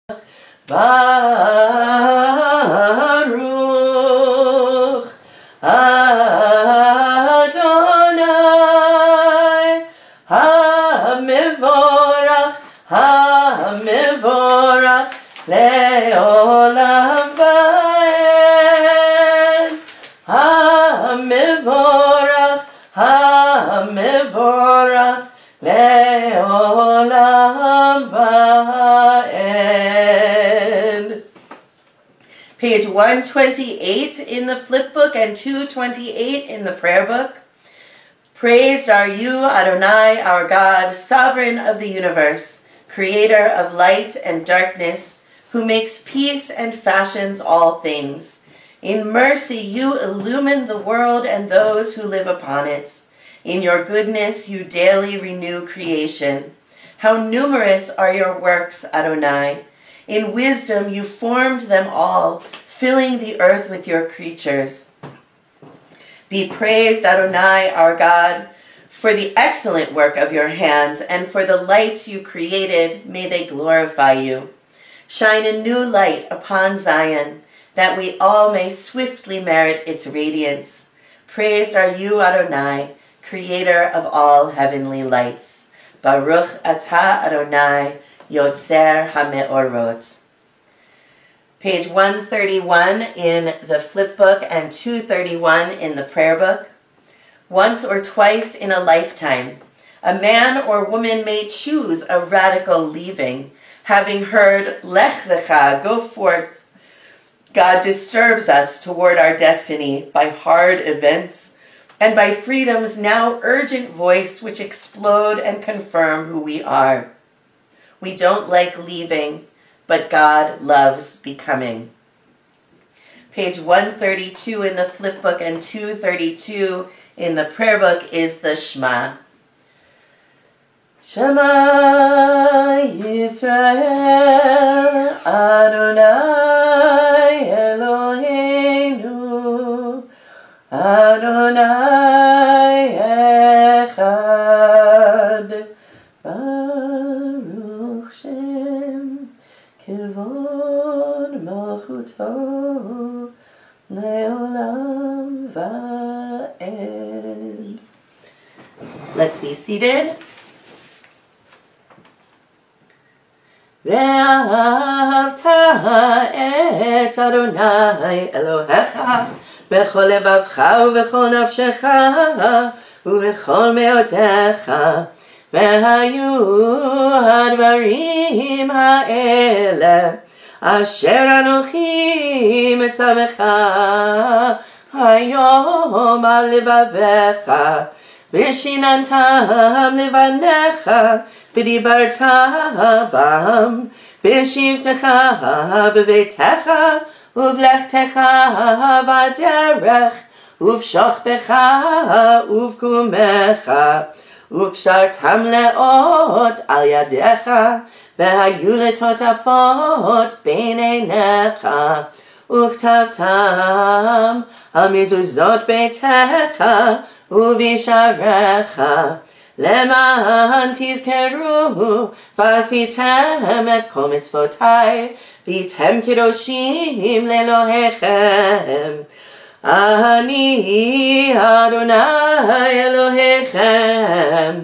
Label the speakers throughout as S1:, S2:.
S1: Baruch Adonai HaMevorach HaMevorach Le'olam Va'ed HaMevorach HaMevorach Le'olam Va'ed. Page 128 in the flip book and 228 in the prayer book. Praised are you, Adonai, our God, sovereign of the universe, creator of light and darkness, who makes peace and fashions all things. In mercy you illumine the world and those who live upon it. In your goodness you daily renew creation. How numerous are your works, Adonai! In wisdom you formed them all, filling the earth with your creatures. Be praised, Adonai, our God, for the excellent work of your hands, and for the lights you created, may they glorify you. Shine a new light upon Zion, that we all may swiftly merit its radiance. Praised are you, Adonai, creator of all heavenly lights. Baruch atah Adonai, Yotzer HaMeorot. Page 131 in the flip book and 231 in the prayer book. Once or twice in a lifetime, a man or woman may choose a radical leaving. Having heard Lech Lecha, go forth, God disturbs us toward our destiny by hard events and by freedom's now urgent voice which explode and confirm who we are. We don't like leaving, but God loves becoming. Page 132 in the flip book and 232 in the prayer book is the Shema. Shema Yisrael Adonai Eloheinu Adonai Echad Baruch Shem Kivod Malchuto Le'olam Va'ed. Let's be seated. Ve'ahavta et Adonai Elohecha b'chol lebavcha u'b'chol nafshecha u'b'chol me'otecha ve'hayu hadvarim ha'ele asher anochi metzavecha hayom al levavecha v'shinantam levanecha v'dibarta bam v'shivtecha b'veitecha uvlechtecha v'derech uv'shochbecha uv'kumecha וקשרתם לאות על ידיך, והיו לטוטפות בין עיניך, וכתבתם על מזוזות ביתך ובשעריך, למען תזכרו ועשיתם את כל מצוותי, והייתם קדושים לאלוהיכם. אני אדוני אלוהיכם,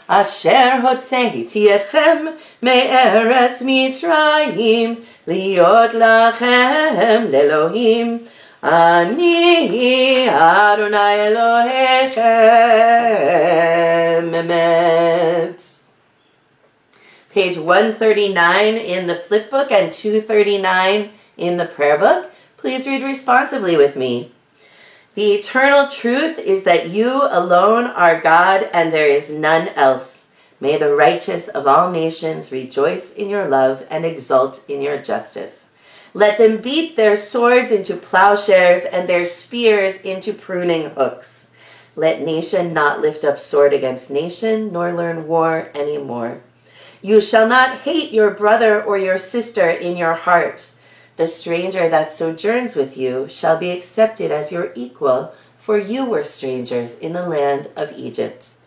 S1: אשר הוצאתי אתכם מארץ מצרים, להיות לכם לאלוהים. אני אדוני אלוהיכם. אמת. Page 139 in the flip book and 239 in the prayer book. Please read responsively with me. The eternal truth is that you alone are God and there is none else. May the righteous of all nations rejoice in your love and exult in your justice. Let them beat their swords into plowshares and their spears into pruning hooks. Let nation not lift up sword against nation, nor learn war any more. You shall not hate your brother or your sister in your heart. The stranger that sojourns with you shall be accepted as your equal, for you were strangers in the land of Egypt.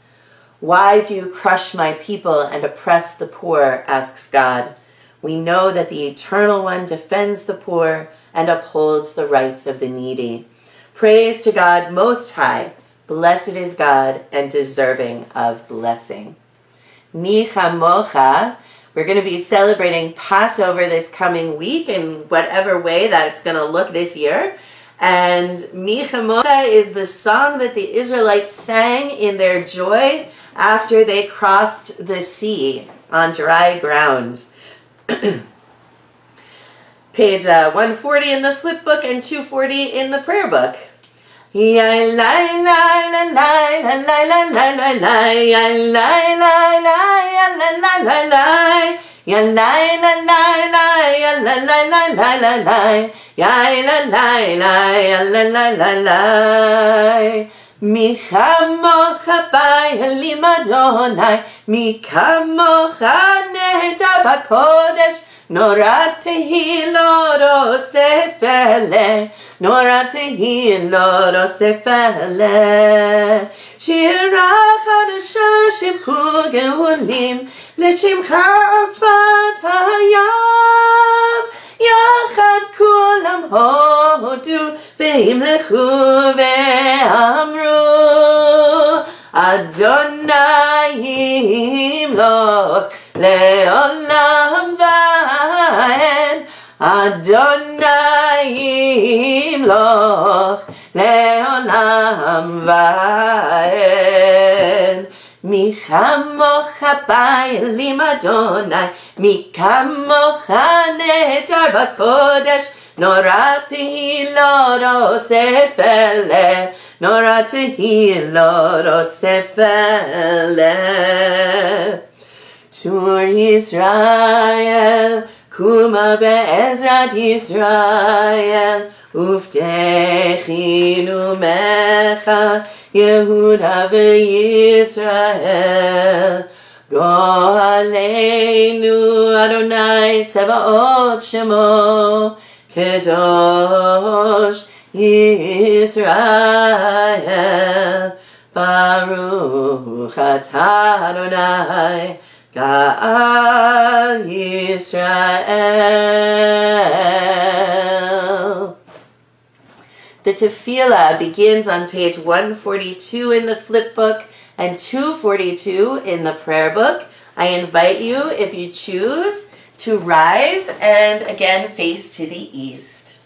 S1: Why do you crush my people and oppress the poor, asks God. We know that the Eternal One defends the poor and upholds the rights of the needy. Praise to God Most High. Blessed is God and deserving of blessing. Mi chamocha. We're going to be celebrating Passover this coming week in whatever way that's going to look this year. And Mi chamocha is the song that the Israelites sang in their joy after they crossed the sea on dry ground. Page 140 in the flip book and 240 in the prayer book. Mi chamocha ba'elim Adonai, mi kamocha nehtar b'kodesh, nora tehilot osef eleh, nora tehilot osef eleh. Shira chadasha shimchu gehulim, l'shimcha al tzvat hayam. Yachad kulam hodu ve'imlechu ve'amru Adonai yimloch le'olam va'en Adonai yimloch le'olam va'en Mi chamocha ba'elim Adonai, mi kamocha nehtar b'kodesh, nora tehilot osef eleh, nora tehilot osef eleh. Shur Yisrael, kuma be'ezrat Yisrael, uftechinu mecha, Yehuda v'Yisrael, go aleinu Adonai Tzevaot Shemo, Kedosh Yisrael, Baruch atah Adonai, Ga'al Yisrael. The tefillah begins on page 142 in the flip book and 242 in the prayer book. I invite you, if you choose, to rise and again face to the east.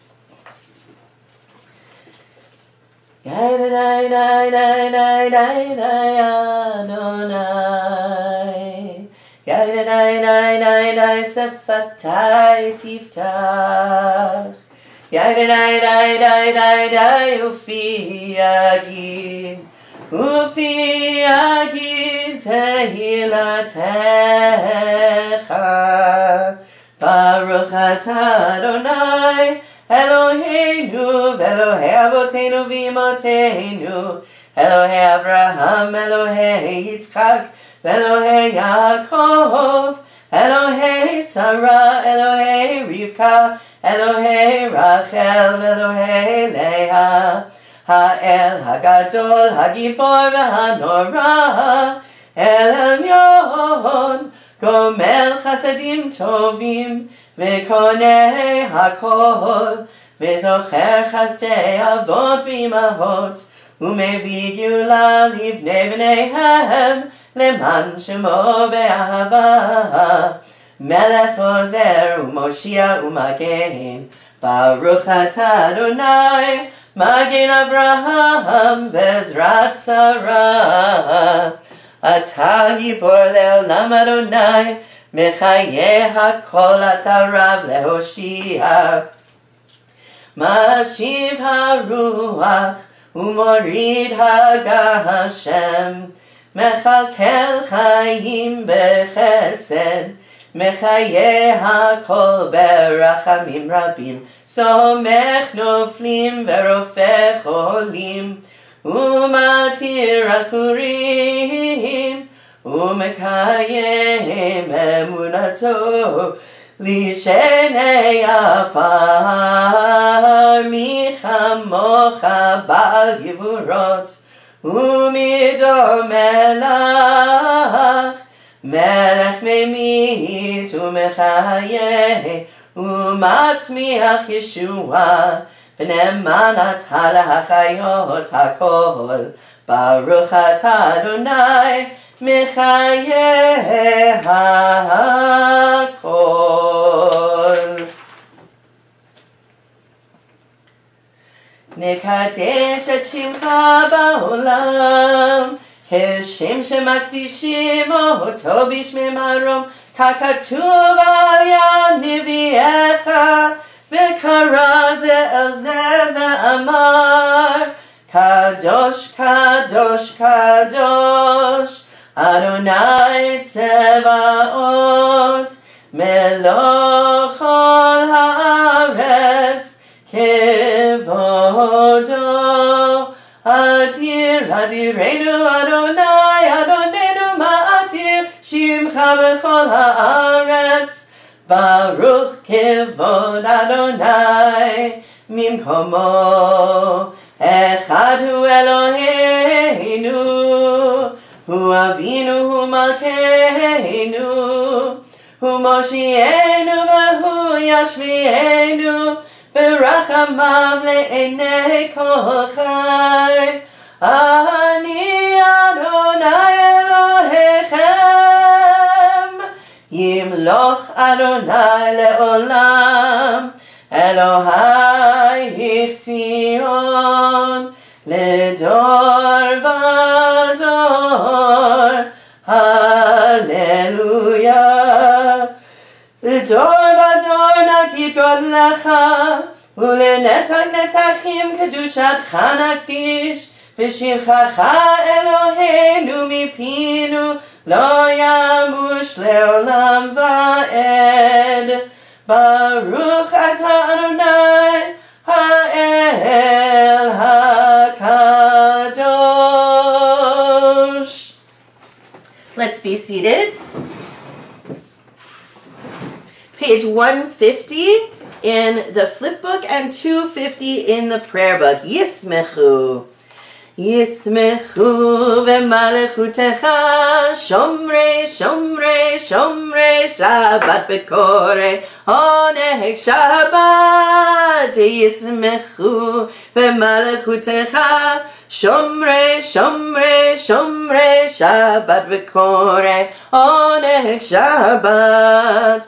S1: Ufi agid tehilatecha Baruch atah Adonai Eloheinu v'Elohei Avotenu v'Imotenu Elohei Avraham, Elohei Yitzchak v'Elohei Yaakov Elohei Sarah, Elohei Rivka Elohei Rachel v'Elohei Leah Ha'el Hagadol Hagibor v'Hanora El Elyon Gomel Chasadim Tovim V'Konei Hakol V'Zocher Chasdei Avot v'Imahot U'Mevi Geulah Livnei B'neihem Leman Shemo Be'ahava Melech Ozer U'Moshia U'Magen Baruch atah Adonai Magen Avraham Vezrat Sarah Atah Gibor Le'olam Adonai Mechayeh HaKol Atah Rav Lehoshia Mashiv HaRuach U'Morid HaGashem Mechalkel Chayim Bechesed Mechayeh HaKol Berachamim Rabim Somech Noflim Verofeh Cholim Umatir Asurim Umekayem Emunato Lishenei Afar Michamocha Bal Yivurot Umido Melach מלך ממית ומחיה, ומצמיח ישועה, ונאמנת להחיות הכל. ברוך אתה אדוני, מחיה הכל. נקדש את שמך בעולם, כשם שמקדישים אותו בשמי מרום, ככתוב היה נביאך, וקרא זה אל זה ואמר, קדוש קדוש קדוש אדוני צבאות, מלוך כל הארץ כבודו. אדיר אדירנו אדוני אדוננו מאדיר שמך בכל הארץ, ברוך כבוד אדוני ממקומו. אחד הוא אלוהינו, הוא אבינו, הוא מלכנו, הוא מושיענו והוא ישביענו, ברחמיו לעיני כל חי. אני אדוני אלוהיכם, ימלוך אדוני לעולם, אלוהי ציון לדור ודור. הללויה. לדור ודור נגיד גודלך, ולנצח נצחים קדושתך נקדיש, ושבחך אלוהינו מפינו לא ימוש לעולם ועד. ברוך אתה אדוני האל הקדוש. Let's be seated. Page 150 in the flip book and 250 in the prayer book. Yismechu. Yismechu v'malchutecha shomrei shomrei shomrei Shabbat v'korei oneg Shabbat. Yismechu v'malchutecha shomrei shomrei shomrei Shabbat v'korei oneg Shabbat.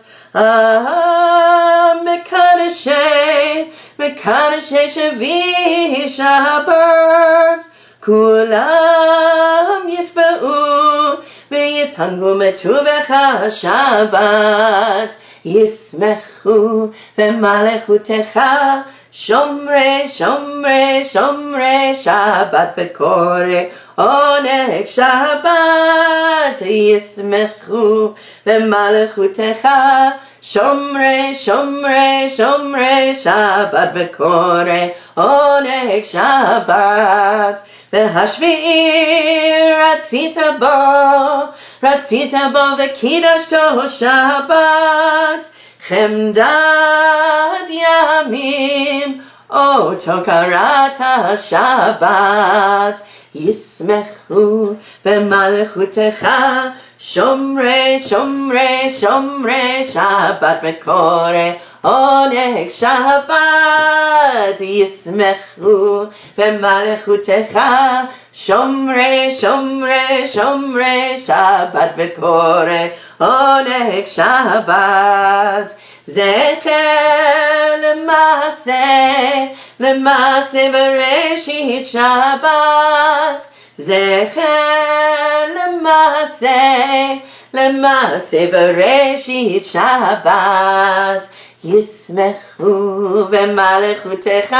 S1: Mekadoshei Shavi Shabbat, Kulam Yisba'u V'yitangu Metuvecha Shabbat. Yismechu V'malechutecha Shomrei Shomrei Shomrei Shabbat V'korei oneg Shabbat. Yismechu V'malechutecha Shomrei Shomrei Shomrei Shabbat V'korei oneg Shabbat. V'hashvi'i ratzita bo v'kidashto Shabbat. Chemdat yamim oto karata Shabbat. Yismechu v'malchutecha Shomrei Shomrei Shomrei Shabbat V'korei oneg Shabbat. Yismechu v'malchutecha Shomrei Shomrei Shomrei Shabbat V'korei oneg Shabbat. Zecher למעשה בראשית שבת. זכר למעשה בראשית שבת. ישמחו במלכותך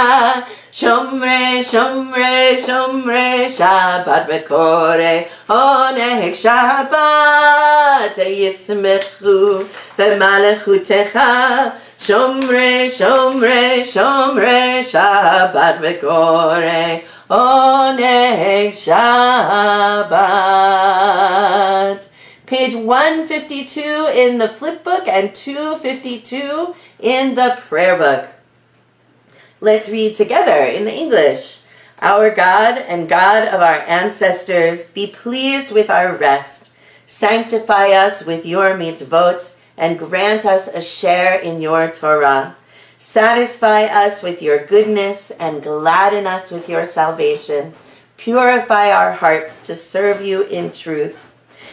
S1: שומרי שומרי שומרי שבת וקורא עונג שבת. ישמחו במלכותך שומרי שומרי שומרי שבת וקורא עונג שבת. Page 152 in the flip book and 252 in the prayer book. Let's read together in the English. Our God and God of our ancestors, be pleased with our rest. Sanctify us with your mitzvot and grant us a share in your Torah. Satisfy us with your goodness and gladden us with your salvation. Purify our hearts to serve you in truth.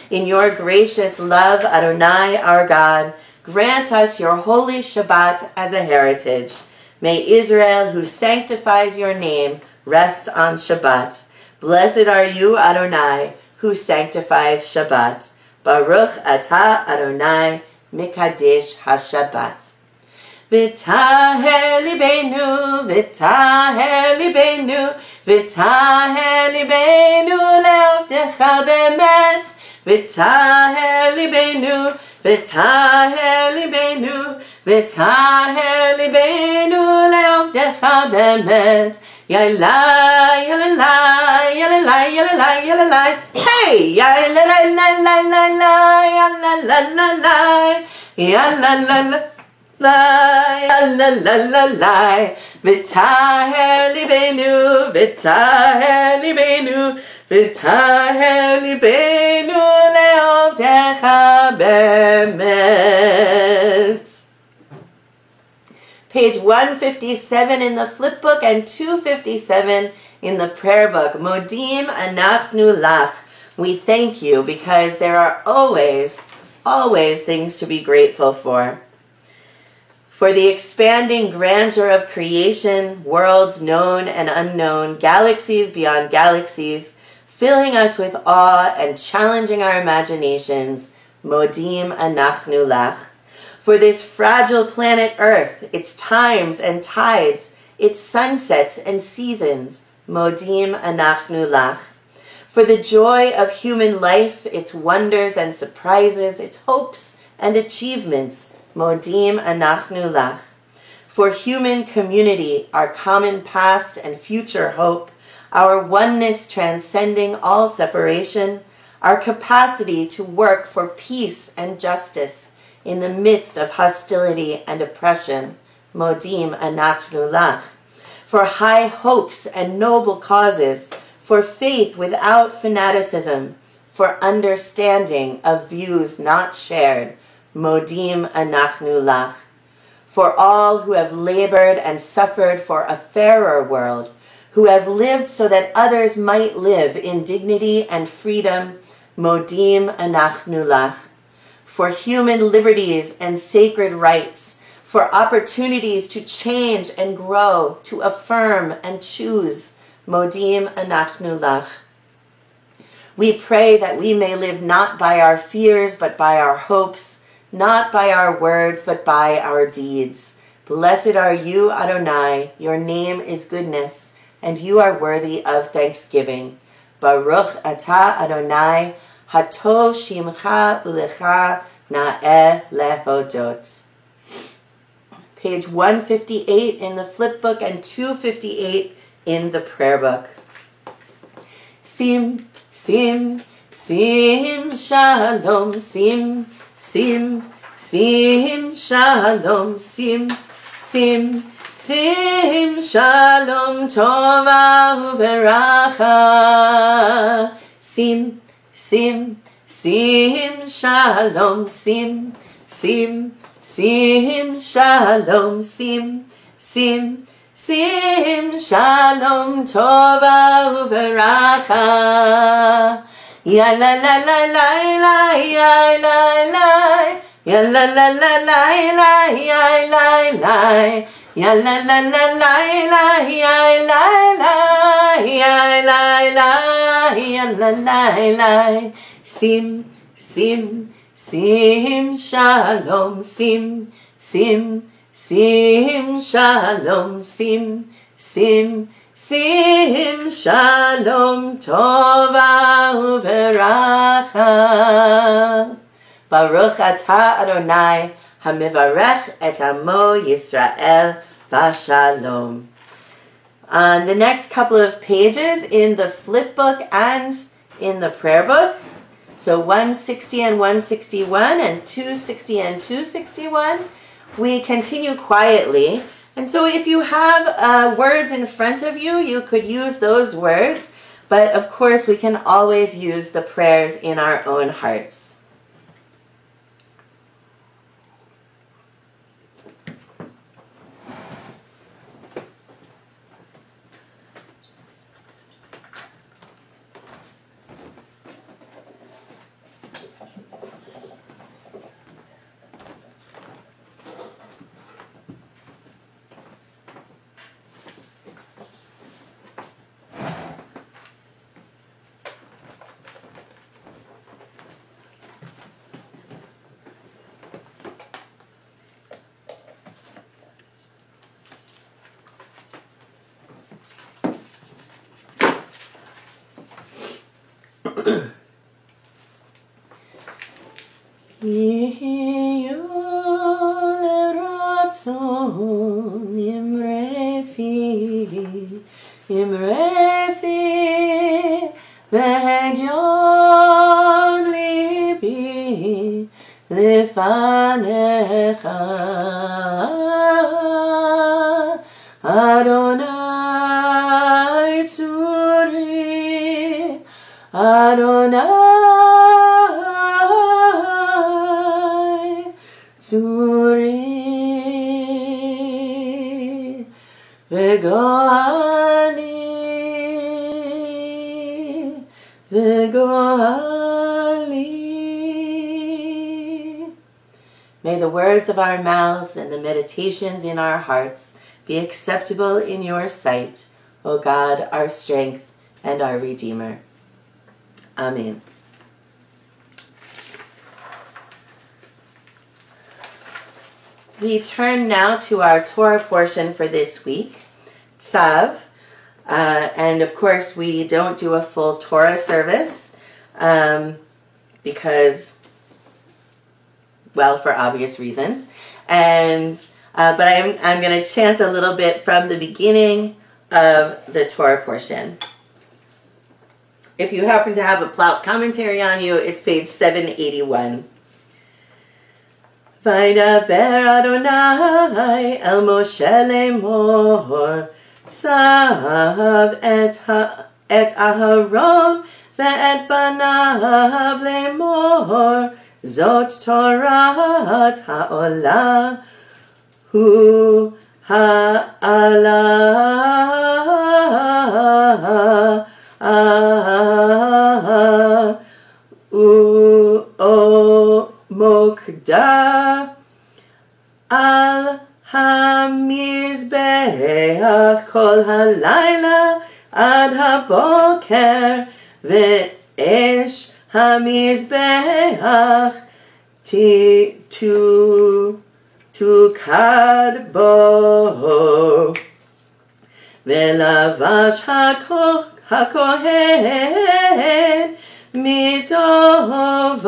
S1: In your gracious love, Adonai, our God, grant us your holy Shabbat as a heritage. May Israel, who sanctifies your name, rest on Shabbat. Blessed are you, Adonai, who sanctifies Shabbat. Baruch atah Adonai, Mikadesh HaShabbat. V'tahel libenu, v'tahel libenu, v'tahel libenu le'avdecha be'emet. V'tahel libenu, v'tahel libenu, v'tahel libenu le'avdecha be'emet. Yalalai, yalalai, yalalai, yalalai, yalalai. Hey! Yalalai, yalalai, yalalai, yalalai. Yalalai, v'tahel libenu, v'tahel libenu, v'tahel libenu le'avdecha be'emet. Page 157 in the flip book and 257 in the prayer book. Modim anachnu lach. We thank you because there are always things to be grateful for. For the expanding grandeur of creation, worlds known and unknown, galaxies beyond galaxies, filling us with awe and challenging our imaginations. Modim anachnu lach. For this fragile planet Earth, its times and tides, its sunsets and seasons, Modim anachnu lach. For the joy of human life, its wonders and surprises, its hopes and achievements, Modim anachnu lach. For human community, our common past and future hope, our oneness transcending all separation, our capacity to work for peace and justice, in the midst of hostility and oppression, Modim anachnu lach. For high hopes and noble causes, for faith without fanaticism, for understanding of views not shared, Modim anachnu lach. For all who have labored and suffered for a fairer world, who have lived so that others might live in dignity and freedom, Modim anachnu lach. For human liberties and sacred rights, for opportunities to change and grow, to affirm and choose, Modim anachnu lach. We pray that we may live not by our fears, but by our hopes, not by our words, but by our deeds. Blessed are you, Adonai, your name is goodness, and you are worthy of thanksgiving. Baruch atah Adonai, Hatov shimcha ulecha na'eh lehodot. Page 158 in the flip book and 258 in the prayer book. Sim, sim, sim, shalom, sim, sim, sim, shalom, sim, sim, sim, shalom, tova uveracha. Sim, sim, sim, shalom, sim, sim, sim, shalom, sim, sim, sim, shalom, tova uveracha. Ya la la la la la, ya la la, ya la la la la la, ya la la, ya la la la la la, ya la la, ya la la, ya la la la. Sim, sim, sim, shalom, sim, sim, sim, shalom, sim, sim, sim, shalom, tova uveracha. Baruch atah Adonai, hamivarech et amo Yisrael b'shalom. On the next couple of pages in the flip book and in the prayer book, so 160 and 161 and 260 and 261, we continue quietly. And so if you have words in front of you, you could use those words. But of course, we can always use the prayers in our own hearts.
S2: Adonai Tzuri, Adonai Tzuri, Vegoali, Vegoali. May the words of our mouths and the meditations in our hearts be acceptable in your sight, O God, our strength and our Redeemer. Amen. We turn now to our Torah portion for this week, Tzav. And of course, we don't do a full Torah service because, well, for obvious reasons. And but I'm going to chant a little bit from the beginning of the Torah portion. If you happen to have a Plout commentary on you, it's page 781. Vaydaber Adonai el Moshe lemor, Tzav et Aharon ve'et banav lemor, Zot Torat ha'olah hu ha'alah mokda al hamizbeach kol halayla ad haboker ve'esh hamizbeach tukad bo ve'lavash hakohen mitovad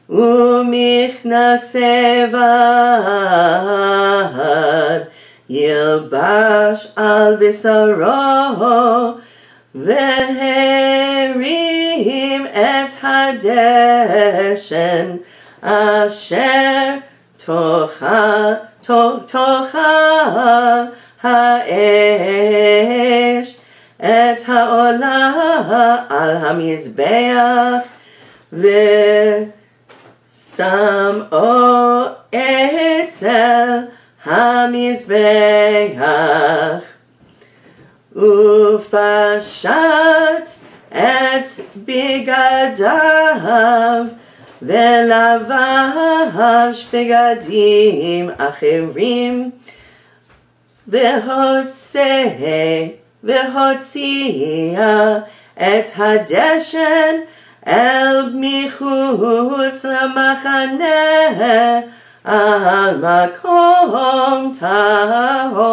S2: umichnasevad yilbash al bisaro veherim et hadeshen asher tocha ha'esh et ha'olah al hamizbeach ve'sam'o etzel hamizbeach ufashat et bigadav ve'lavash bigadim achirim V'hotzia et hadeshen el michutz lamachaneh al makom tahor.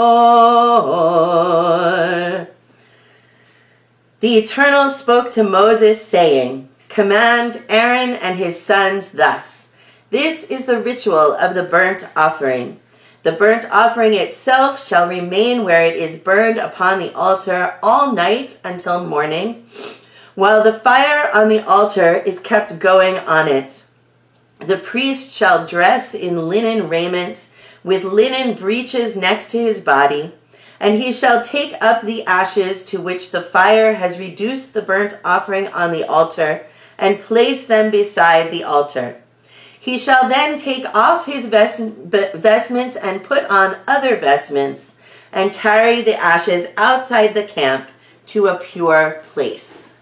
S2: The Eternal spoke to Moses, saying, Command Aaron and his sons thus. This is the ritual of the burnt offering. The burnt offering itself shall remain where it is burned upon the altar all night until morning, while the fire on the altar is kept going on it. The priest shall dress in linen raiment, with linen breeches next to his body, And he shall take up the ashes to which the fire has reduced the burnt offering on the altar, and place them beside the altar. He shall then take off his vestments and put on other vestments, and carry the ashes outside the camp to a pure place.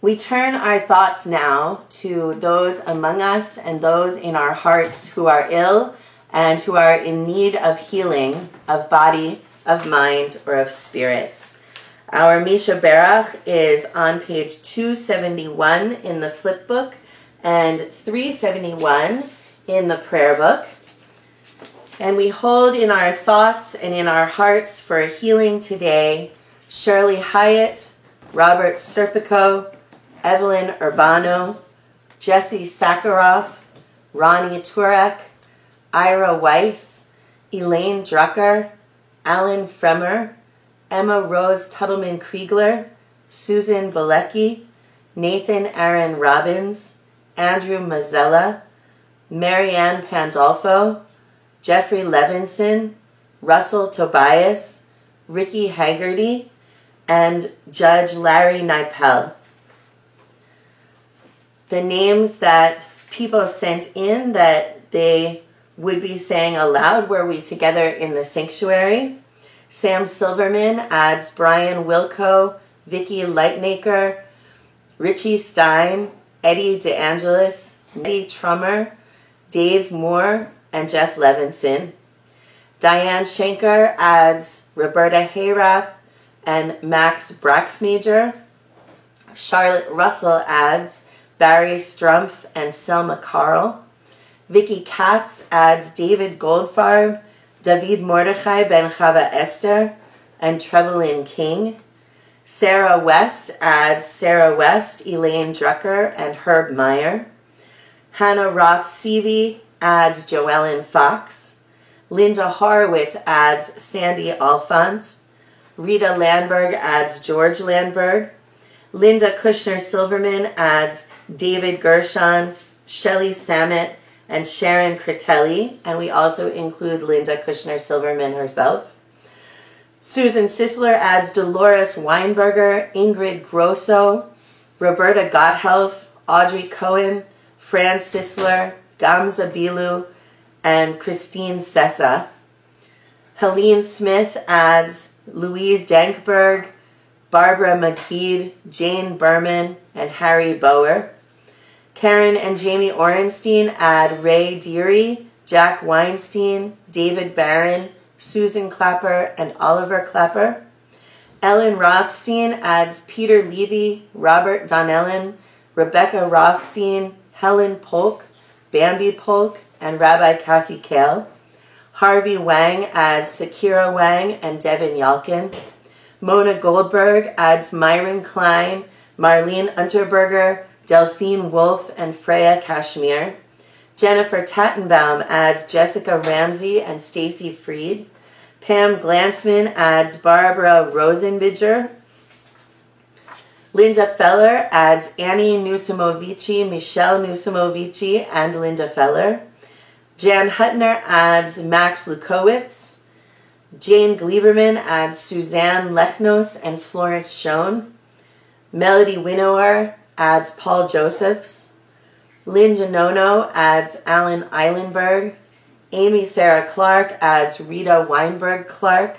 S2: We turn our thoughts now to those among us and those in our hearts who are ill and who are in need of healing of body, of mind, or of spirit. Our Misha Berach is on page 271 in the flip book and 371 in the prayer book. And we hold in our thoughts and in our hearts for healing today Shirley Hyatt, Robert Serpico, Evelyn Urbano, Jesse Sakharov, Ronnie Turek, Ira Weiss, Elaine Drucker, Alan Fremer, Emma Rose Tuttleman Kriegler, Susan Bolecki, Nathan Aaron Robbins, Andrew Mazzella, Marianne Pandolfo, Jeffrey Levinson, Russell Tobias, Ricky Haggerty, and Judge Larry Nipel. The names that people sent in that they would be saying aloud were we together in the sanctuary. Sam Silverman adds Brian Wilco, Vicky Lightnaker, Richie Stein, Eddie DeAngelis, Eddie Trummer, Dave Moore, and Jeff Levinson. Diane Schenker adds Roberta Hayrath and Max Braxmajer. Charlotte Russell adds Barry Strumpf and Selma Carl. Vicky Katz adds David Goldfarb, David Mordechai Ben Chava Esther, and Trevelyn King. Sarah West adds Sarah West, Elaine Drucker, and Herb Meyer. Hannah Roth-Seavey adds Joellen Fox. Linda Horowitz adds Sandy Alfont. Rita Landberg adds George Landberg. Linda Kushner-Silverman adds David Gershon, Shelley Samet, and Sharon Critelli, and we also include Linda Kushner-Silverman herself. Susan Sisler adds Dolores Weinberger, Ingrid Grosso, Roberta Gotthelf, Audrey Cohen, Fran Sisler, Gamza Bilu, and Christine Sessa. Helene Smith adds Louise Dankberg, Barbara McKeed, Jane Berman, and Harry Bower. Karen and Jamie Orenstein add Ray Deary, Jack Weinstein, David Barron, Susan Clapper, and Oliver Clapper. Ellen Rothstein adds Peter Levy, Robert Donnellan, Rebecca Rothstein, Helen Polk, Bambi Polk, and Rabbi Cassie Kale. Harvey Wang adds Sakira Wang and Devin Yalkin. Mona Goldberg adds Myron Klein, Marlene Unterberger, Delphine Wolf, and Freya Kashmir. Jennifer Tattenbaum adds Jessica Ramsey and Stacy Freed. Pam Glansman adds Barbara Rosenbidger. Linda Feller adds Annie Nusimovici, Michelle Nusimovici, and Linda Feller. Jan Hutner adds Max Lukowitz. Jane Gleiberman adds Suzanne Lechnos and Florence Schoen. Melody Winnower adds Paul Josephs. Lynn Janono adds Alan Eilenberg. Amy Sarah Clark adds Rita Weinberg Clark.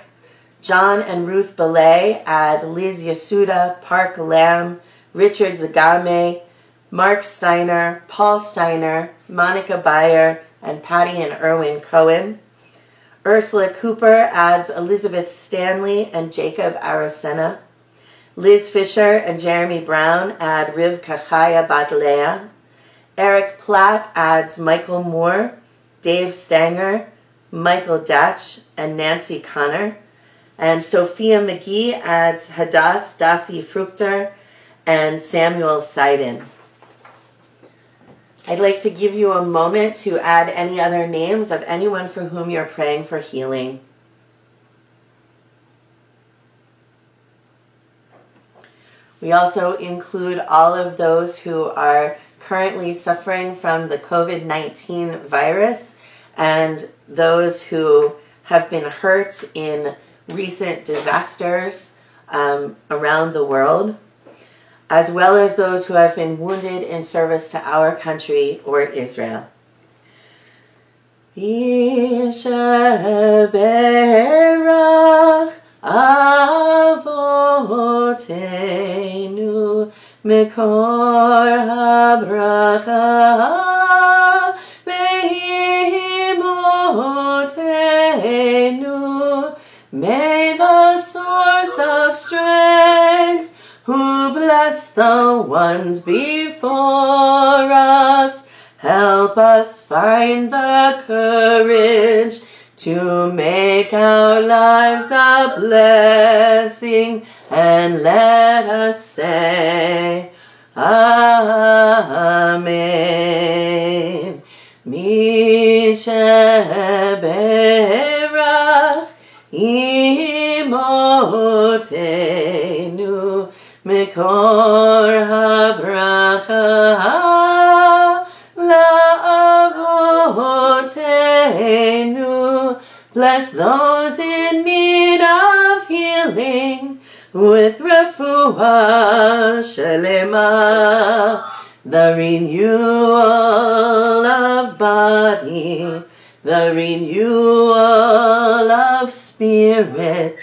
S2: John and Ruth Belay add Liz Yasuda, Park Lamb, Richard Zagame, Mark Steiner, Paul Steiner, Monica Bayer, and Patty and Erwin Cohen. Ursula Cooper adds Elizabeth Stanley and Jacob Arosena. Liz Fisher and Jeremy Brown add Rivka Chaya Badlea. Eric Platt adds Michael Moore, Dave Stanger, Michael Datch, and Nancy Connor. And Sophia McGee adds Hadass Dasi Fruchter and Samuel Seiden. I'd like to give you a moment to add any other names of anyone for whom you're praying for healing. We also include all of those who are currently suffering from the COVID-19 virus and those who have been hurt in recent disasters around the world, as well as those who have been wounded in service to our country or Israel. Yishaberach Avotenu Mekor habracha Behimotenu. May the source of strength, who bless the ones before us, help us find the courage to make our lives a blessing, and let us say, Amen. Misheberach Imotenu Mekor habracha La'avotenu. Bless those in need of healing with refuah shelema, the renewal of body, the renewal of spirit,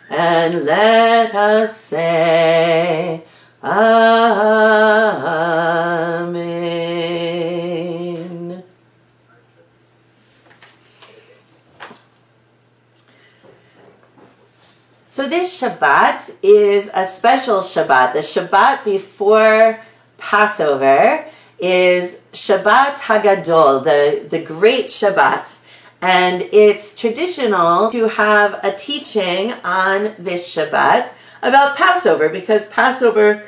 S2: and let us say, Amen. So this Shabbat is a special Shabbat. The Shabbat before Passover is Shabbat Hagadol, the great Shabbat. And it's traditional to have a teaching on this Shabbat about Passover, because Passover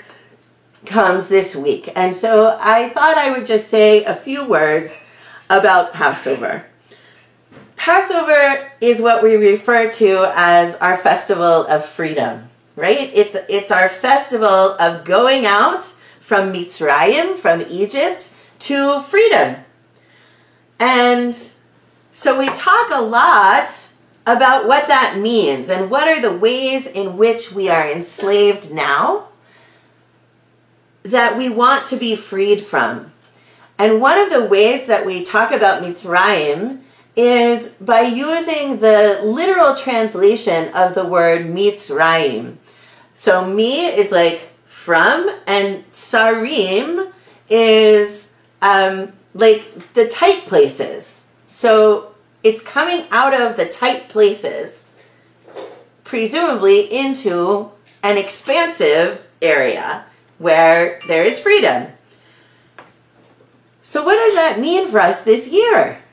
S2: comes this week. And so I thought I would just say a few words about Passover. Passover is what we refer to as our festival of freedom, right? It's our festival of going out from Mitzrayim, from Egypt, to freedom. And so we talk a lot about what that means and what are the ways in which we are enslaved now that we want to be freed from. And one of the ways that we talk about Mitzrayim is by using the literal translation of the word Mitzrayim. So mi is like from, and sarim is like the tight places. So it's coming out of the tight places, presumably into an expansive area where there is freedom. So what does that mean for us this year?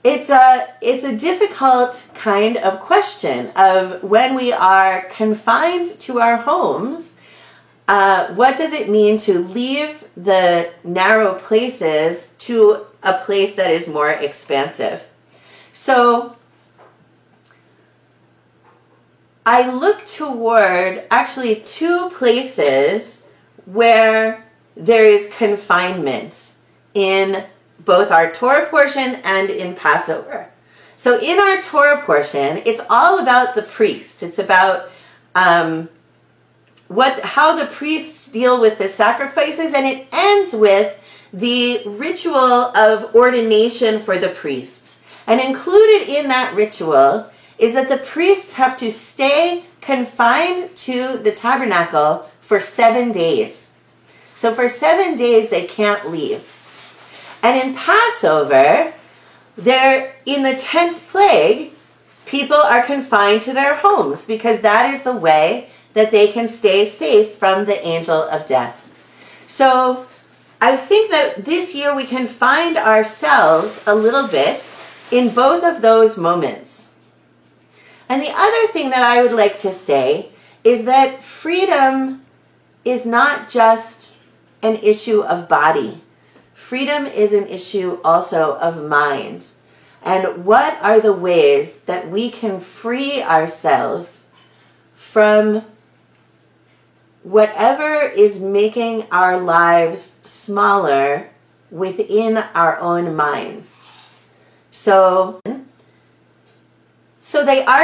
S2: It's a difficult kind of question of when we are confined to our homes. What does it mean to leave the narrow places to a place that is more expansive? So I look toward actually two places where there is confinement in both our Torah portion and in Passover. So in our Torah portion, it's all about the priests. It's about how the priests deal with the sacrifices, and it ends with the ritual of ordination for the priests. And included in that ritual is that the priests have to stay confined to the tabernacle for 7 days. So for 7 days they can't leave. And in Passover, in the 10th plague, people are confined to their homes because that is the way that they can stay safe from the angel of death. So I think that this year we can find ourselves a little bit in both of those moments. And the other thing that I would like to say is that freedom is not just an issue of body. Freedom is an issue also of mind. And what are the ways that we can free ourselves from whatever is making our lives smaller within our own minds. So they are